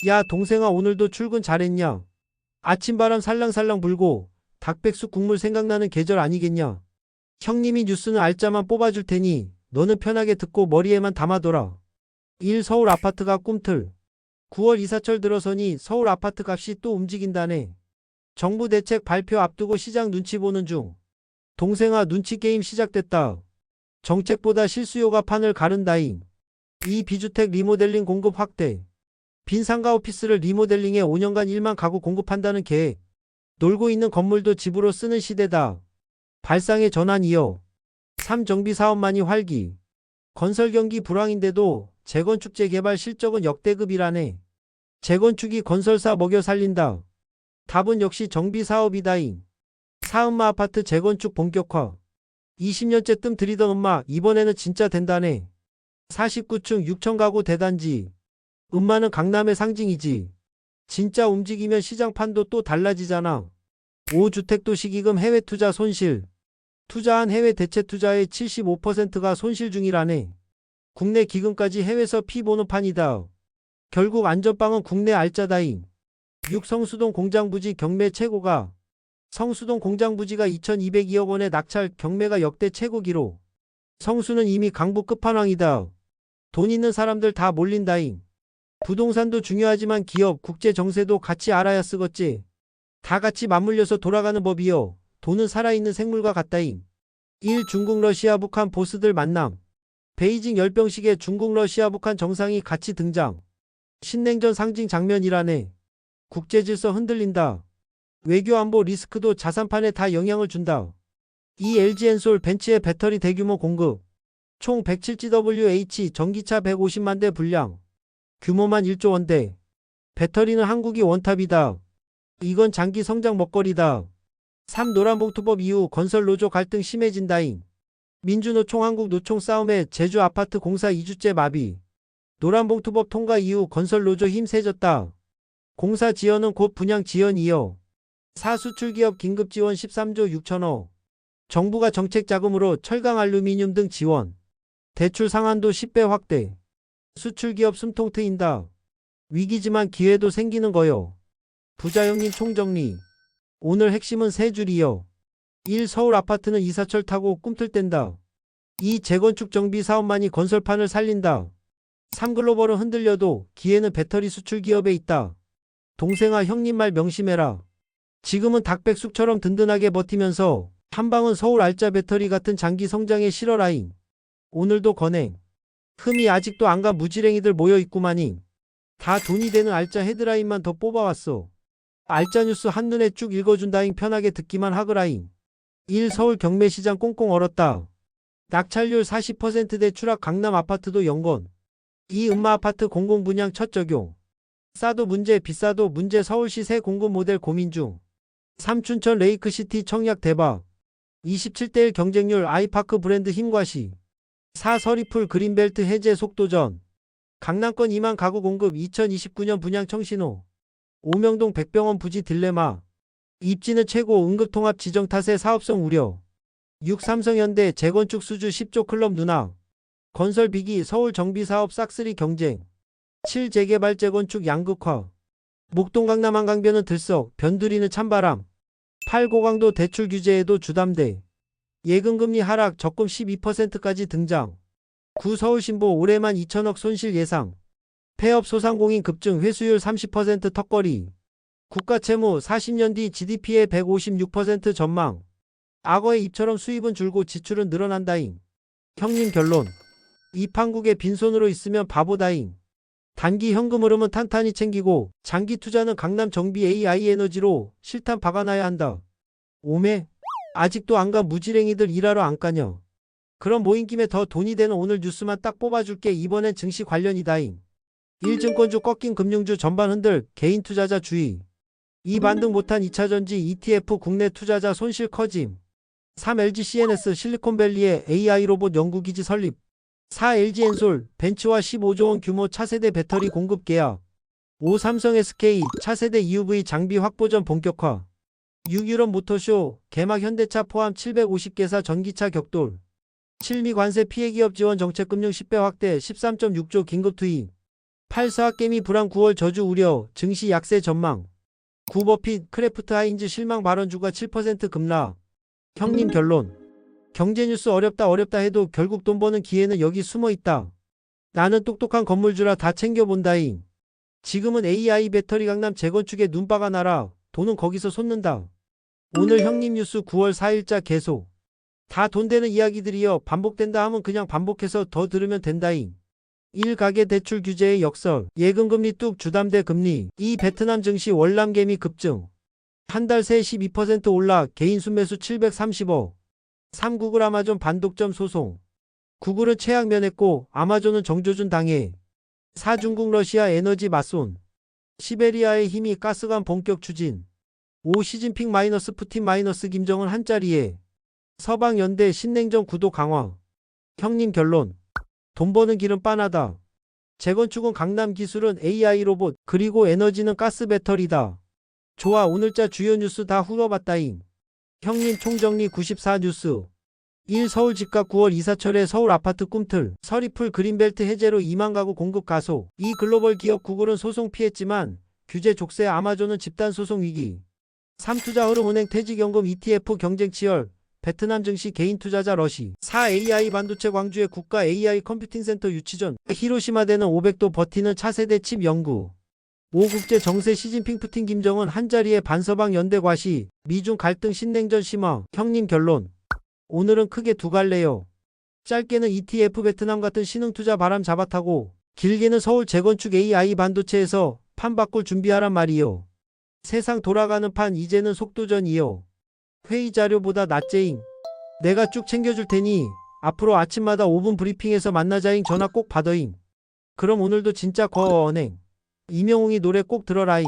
야, 동생아, 오늘도 출근 잘했냐? 아침바람 살랑살랑 불고 닭백숙 국물 생각나는 계절 아니겠냐? 형님이 뉴스는 알짜만 뽑아줄 테니 너는 편하게 듣고 머리에만 담아둬라. 1. 서울 아파트가 꿈틀. 9월 이사철 들어서니 서울 아파트 값이 또 움직인다네. 정부 대책 발표 앞두고 시장 눈치 보는 중. 동생아, 눈치 게임 시작됐다. 정책보다 실수요가 판을 가른다잉. 2. 비주택 리모델링 공급 확대. 빈 상가 오피스를 리모델링해 5년간 1만 가구 공급한다는 계획. 놀고 있는 건물도 집으로 쓰는 시대다. 발상의 전환 이어. 3. 정비 사업만이 활기. 건설 경기 불황인데도 재건축 재개발 실적은 역대급이라네. 재건축이 건설사 먹여 살린다. 답은 역시 정비 사업이다잉. 4. 음마 아파트 재건축 본격화. 20년째 뜸 들이던 음마 이번에는 진짜 된다네. 49층 6천 가구 대단지. 음마는 강남의 상징이지. 진짜 움직이면 시장판도 또 달라지잖아. 5. 주택도시기금 해외 투자 손실. 투자한 해외 대체 투자의 75%가 손실 중이라네. 국내 기금까지 해외서 피 보는 판이다. 결국 안전빵은 국내 알짜다잉. 6. 성수동 공장 부지 경매 최고가. 성수동 공장 부지가 2202억 원의 낙찰 경매가 역대 최고 기록. 성수는 이미 강북 끝판왕이다. 돈 있는 사람들 다 몰린다잉. 부동산도 중요하지만 기업, 국제 정세도 같이 알아야 쓰겄지. 다 같이 맞물려서 돌아가는 법이요. 돈은 살아있는 생물과 같다잉. 1. 중국 러시아 북한 보스들 만남. 베이징 열병식에 중국 러시아 북한 정상이 같이 등장. 신냉전 상징 장면이라네. 국제질서 흔들린다. 외교 안보 리스크도 자산판에 다 영향을 준다. 2. LG엔솔 벤츠의 배터리 대규모 공급. 총 107GWh 전기차 150만 대 분량. 규모만 1조 원대. 배터리는 한국이 원탑이다. 이건 장기 성장 먹거리다. 3. 노란봉투법 이후 건설 노조 갈등 심해진다잉. 민주노총 한국노총 싸움에 제주 아파트 공사 2주째 마비. 노란봉투법 통과 이후 건설 노조 힘 세졌다. 공사 지연은 곧 분양 지연 이어. 4. 수출기업 긴급지원 13조 6천억. 정부가 정책 자금으로 철강 알루미늄 등 지원. 대출 상한도 10배 확대. 수출기업 숨통 트인다. 위기지만 기회도 생기는 거요. 부자형님 총정리. 오늘 핵심은 세 줄이요. 1. 서울 아파트는 이사철 타고 꿈틀 댄다. 2. 재건축 정비 사업만이 건설판을 살린다. 3. 글로벌은 흔들려도 기회는 배터리 수출 기업에 있다. 동생아, 형님 말 명심해라. 지금은 닭백숙처럼 든든하게 버티면서 한방은 서울 알짜 배터리 같은 장기 성장에 실어라잉. 오늘도 건행. 흠이 아직도 안 간 무지랭이들 모여있구마닝. 다 돈이 되는 알짜 헤드라인만 더 뽑아왔어. 알짜 뉴스 한눈에 쭉 읽어준다잉. 편하게 듣기만 하거라잉. 1. 서울 경매시장 꽁꽁 얼었다. 낙찰률 40%대 추락 강남 아파트도 연건. 2. 음마 아파트 공공분양 첫 적용. 싸도 문제 비싸도 문제 서울시 새 공급 모델 고민 중. 3. 춘천 레이크시티 청약 대박. 27대1 경쟁률 아이파크 브랜드 힘과시. 4. 서리풀 그린벨트 해제 속도전. 강남권 2만 가구 공급 2029년 분양 청신호. 오명동 백병원 부지 딜레마. 입지는 최고 응급통합 지정 탓에 사업성 우려. 6. 삼성현대 재건축 수주 10조 클럽 누락. 건설 비기 서울 정비사업 싹쓸이 경쟁. 7. 재개발 재건축 양극화. 목동 강남 한강변은 들썩 변두리는 찬바람. 8. 고강도 대출 규제에도 주담대. 예금금리 하락 적금 12%까지 등장. 9. 서울신보 올해만 2천억 손실 예상. 폐업 소상공인 급증 회수율 30% 턱걸이. 국가채무 40년 뒤 GDP의 156% 전망. 악어의 입처럼 수입은 줄고 지출은 늘어난다잉. 형님 결론. 이 판국에 빈손으로 있으면 바보다잉. 단기 현금 흐름은 탄탄히 챙기고 장기 투자는 강남 정비 AI 에너지로 실탄 박아놔야 한다. 오메? 아직도 안 간 무지랭이들 일하러 안 까녀. 그럼 모인 김에 더 돈이 되는 오늘 뉴스만 딱 뽑아줄게. 이번엔 증시 관련이다잉. 1. 증권주 꺾인 금융주 전반 흔들 개인 투자자 주의. 2. 반등 못한 2차전지 ETF 국내 투자자 손실 커짐. 3. LG CNS 실리콘밸리의 AI 로봇 연구기지 설립. 4. LG엔솔 벤츠와 15조 원 규모 차세대 배터리 공급 계약. 5. 삼성 SK 차세대 EUV 장비 확보전 본격화. 6. 유럽 모터쇼 개막 현대차 포함 750개사 전기차 격돌. 7. 미 관세 피해 기업 지원 정책 금융 10배 확대 13.6조 긴급 투입. 8사학개미 불황 9월 저주 우려 증시 약세 전망. 9버핏 크래프트 하인즈 실망 발언 주가 7% 급락. 형님 결론. 경제뉴스 어렵다 해도 결국 돈 버는 기회는 여기 숨어 있다. 나는 똑똑한 건물주라 다 챙겨본다잉. 지금은 AI 배터리 강남 재건축에 눈바가 나라 돈은 거기서 솟는다. 오늘 형님 뉴스 9월 4일자 계속. 다 돈 되는 이야기들이여 반복된다 하면 그냥 반복해서 더 들으면 된다잉. 1. 가계대출 규제의 역설. 예금금리 뚝 주담대 금리. 2. 베트남 증시 월남개미 급증. 한 달 새 12% 올라 개인 순매수 730억. 3. 구글 아마존 반독점 소송. 구글은 최악 면했고 아마존은 정조준 당해. 4. 중국 러시아 에너지 맞손. 시베리아의 힘이 가스관 본격 추진. 5. 시진핑 마이너스 푸틴 마이너스 김정은 한자리에. 서방연대 신냉전 구도 강화. 형님 결론. 돈 버는 길은 빤하다. 재건축은 강남 기술은 AI 로봇 그리고 에너지는 가스 배터리다. 좋아 오늘자 주요 뉴스 다 훑어봤다잉. 형님 총정리 94 뉴스. 1. 서울 집값 9월 이사철에 서울 아파트 꿈틀. 서리풀 그린벨트 해제로 2만 가구 공급 가속. 2. 글로벌 기업 구글은 소송 피했지만 규제 족쇄 아마존은 집단 소송 위기. 3. 투자흐름은행 퇴직연금 ETF 경쟁 치열. 베트남 증시 개인 투자자 러시. 4. AI 반도체 광주의 국가 AI 컴퓨팅 센터 유치전. 히로시마대는 500도 버티는 차세대 칩 연구. 5. 국제 정세 시진핑 푸틴 김정은 한자리에 반서방 연대 과시. 미중 갈등 신냉전 심화. 형님 결론. 오늘은 크게 두 갈래요. 짧게는 ETF 베트남 같은 신흥 투자 바람 잡아타고 길게는 서울 재건축 AI 반도체에서 판 바꿀 준비하란 말이요. 세상 돌아가는 판 이제는 속도전이요. 회의 자료보다 낫제잉. 내가 쭉 챙겨줄 테니 앞으로 아침마다 5분 브리핑에서 만나자잉. 전화 꼭 받어잉. 그럼 오늘도 진짜 거어언행. 이명웅이 노래 꼭 들어라잉.